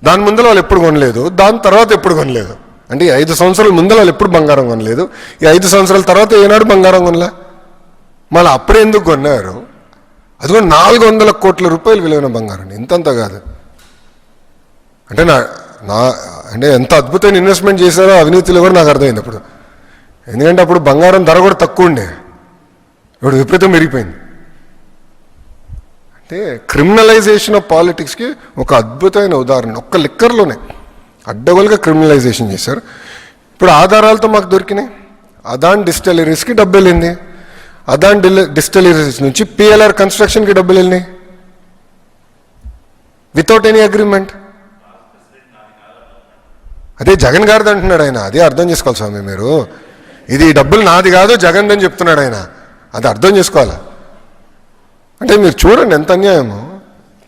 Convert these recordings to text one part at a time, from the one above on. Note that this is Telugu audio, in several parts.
దాని ముందర వాళ్ళు ఎప్పుడు కొనలేదు, దాని తర్వాత ఎప్పుడు కొనలేదు. అంటే ఈ 5 సంవత్సరాల ముందర వాళ్ళు ఎప్పుడు బంగారం కొనలేదు, ఈ 5 సంవత్సరాల తర్వాత ఏనాడు బంగారం కొనలే. మళ్ళీ అప్పుడే ఎందుకు కొన్నారు? అది కూడా 400 కోట్ల రూపాయలు విలువైన బంగారం, ఇంతంత కాదు. అంటే అంటే ఎంత అద్భుతమైన ఇన్వెస్ట్మెంట్ చేశారో అవినీతిలో కూడా నాకు అర్థమైంది అప్పుడు. ఎందుకంటే అప్పుడు బంగారం ధర కూడా తక్కువ ఉండే, ఇప్పుడు విపరీతం పెరిగిపోయింది. అంటే క్రిమినలైజేషన్ ఆఫ్ పాలిటిక్స్కి ఒక అద్భుతమైన ఉదాహరణ ఒక్క లిక్కర్లోనే అడ్డగోలుగా క్రిమినలైజేషన్ చేశారు. ఇప్పుడు ఆధారాలతో మాకు దొరికినాయి. అదాన్ డిస్టిలరీస్కి డబ్బు వెళ్ళింది, అదాన్ డిస్టిలరీస్ నుంచి పిఎల్ఆర్ కన్స్ట్రక్షన్కి డబ్బులు వెళ్ళినాయి వితౌట్ ఎనీ అగ్రిమెంట్. అదే జగన్ గారిది అంటున్నాడు ఆయన, అదే అర్థం చేసుకోవాలి స్వామి మీరు. ఇది డబ్బులు నాది కాదు జగన్ అని చెప్తున్నాడు ఆయన, అది అర్థం చేసుకోవాలా. అంటే మీరు చూడండి ఎంత అన్యాయమో.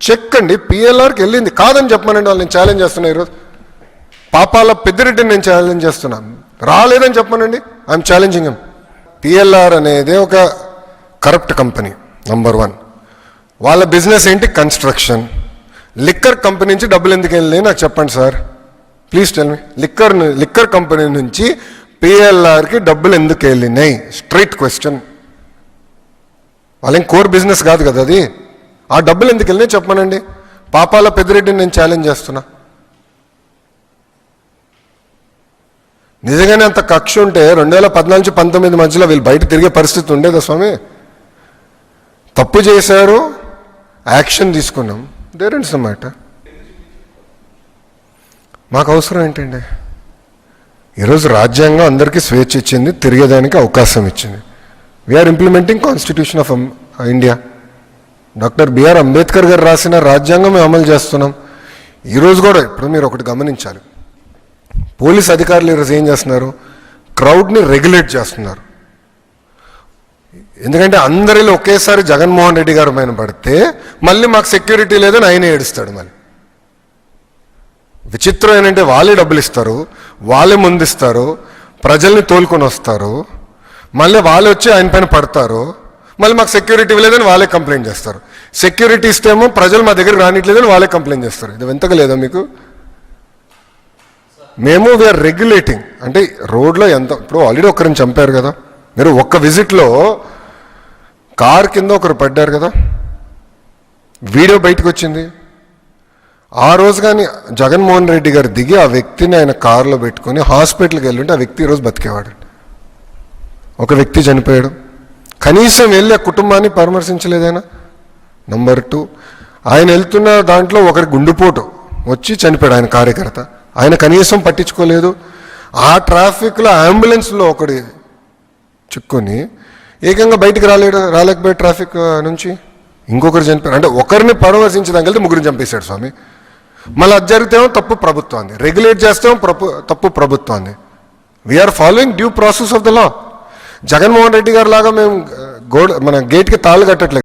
చెక్ అండి, పిఎల్ఆర్కి వెళ్ళింది కాదని చెప్పమనండి, వాళ్ళు నేను ఛాలెంజ్ చేస్తున్నా ఈరోజు. పాపాల పెద్దిరెడ్డిని నేను ఛాలెంజ్ చేస్తున్నాను, రాలేదని చెప్పమనండి, ఐఎమ్ ఛాలెంజింగ్ హిమ్. పిఎల్ఆర్ అనేది ఒక కరప్ట్ కంపెనీ నంబర్ 1. వాళ్ళ బిజినెస్ ఏంటి? కన్స్ట్రక్షన్. లిక్కర్ కంపెనీ నుంచి డబ్బులు ఎందుకు వెళ్ళినాయి నాకు చెప్పండి sir, please tell me. Liquor company నుంచి పిఎల్ఆర్కి డబ్బులు ఎందుకు వెళ్ళినాయి? Straight question. వాళ్ళేం కోర్ బిజినెస్ కాదు కదా అది. ఆ డబ్బులు ఎందుకు వెళ్ళినాయి చెప్పమనండి. పాపాల పెద్దిరెడ్డిని నేను ఛాలెంజ్ చేస్తున్నా. నిజంగానే అంత కక్ష ఉంటే 2014 నుంచి 19 మధ్యలో వీళ్ళు బయట తిరిగే పరిస్థితి ఉండేదా స్వామి? తప్పు చేశారు, యాక్షన్ తీసుకున్నాం, దేర్ ఇస్ ద మ్యాటర్. మాకు అవసరం ఏంటండి? ఈరోజు రాజ్యాంగం అందరికీ స్వేచ్ఛ ఇచ్చింది, తిరిగేదానికి అవకాశం ఇచ్చింది. We are implementing constitution of India. Doctor BR Ambedkar గారు రాసిన రాజ్యాంగం మేము అమలు చేస్తున్నాం. ఈరోజు కూడా ఇప్పుడు మీరు ఒకటి గమనించాలి, పోలీస్ అధికారులు ఈరోజు ఏం చేస్తున్నారు? క్రౌడ్ని రెగ్యులేట్ చేస్తున్నారు. ఎందుకంటే అందరిలో ఒకేసారి జగన్మోహన్ రెడ్డి గారు పైన పడితే మళ్ళీ మాకు సెక్యూరిటీ లేదని ఆయనే ఏడుస్తాడు. మళ్ళీ విచిత్రం ఏంటంటే వాళ్ళే డబ్బులు ఇస్తారు, వాళ్ళే ముందిస్తారు, ప్రజల్ని తోలుకొని వస్తారు, మళ్ళీ వాళ్ళే వచ్చి ఆయన పైన పడతారు, మళ్ళీ మాకు సెక్యూరిటీ లేదని వాళ్ళే కంప్లైంట్ చేస్తారు. సెక్యూరిటీ ఇస్తేమో ప్రజలు మా దగ్గరికి రానిట్లేదని వాళ్ళే కంప్లైంట్ చేస్తారు. ఇది ఎంతగా లేదా మీకు? మేము వీఆర్ రెగ్యులేటింగ్. అంటే రోడ్లో ఎంత, ఇప్పుడు ఆల్రెడీ ఒకరిని చంపారు కదా, మీరు ఒక్క విజిట్లో కార్ కింద ఒకరు పడ్డారు కదా, వీడియో బయటకు వచ్చింది. ఆ రోజు కానీ జగన్మోహన్ రెడ్డి గారు దిగి ఆ వ్యక్తిని ఆయన కారులో పెట్టుకొని హాస్పిటల్కి వెళ్ళుంటే ఆ వ్యక్తి ఈరోజు బతికేవాడు. ఒక వ్యక్తి చనిపోయాడు, కనీసం వెళ్ళి ఆ కుటుంబాన్ని పరామర్శించలేదైనా. నంబర్ 2, ఆయన వెళ్తున్న దాంట్లో ఒకరి గుండెపోటు వచ్చి చనిపోయాడు ఆయన కార్యకర్త, ఆయన కనీసం పట్టించుకోలేదు. ఆ ట్రాఫిక్లో అంబులెన్స్లో ఒకటి చిక్కుని ఏకంగా బయటికి రాలేకపోయాడు ట్రాఫిక్ నుంచి. ఇంకొకరు చనిపోయారు. అంటే ఒకరిని పరామర్శించడానికి వెళ్తే 3 చంపేశాడు స్వామి. మళ్ళీ అది జరిగితేమో తప్పు ప్రభుత్వాన్ని, రెగ్యులేట్ చేస్తేమో తప్పు ప్రభుత్వాన్ని. We are following due process of the law. Jaganmohan Reddy గారి లాగా మేము మన గేట్కి తాళ్ళు కట్టట్లేదు.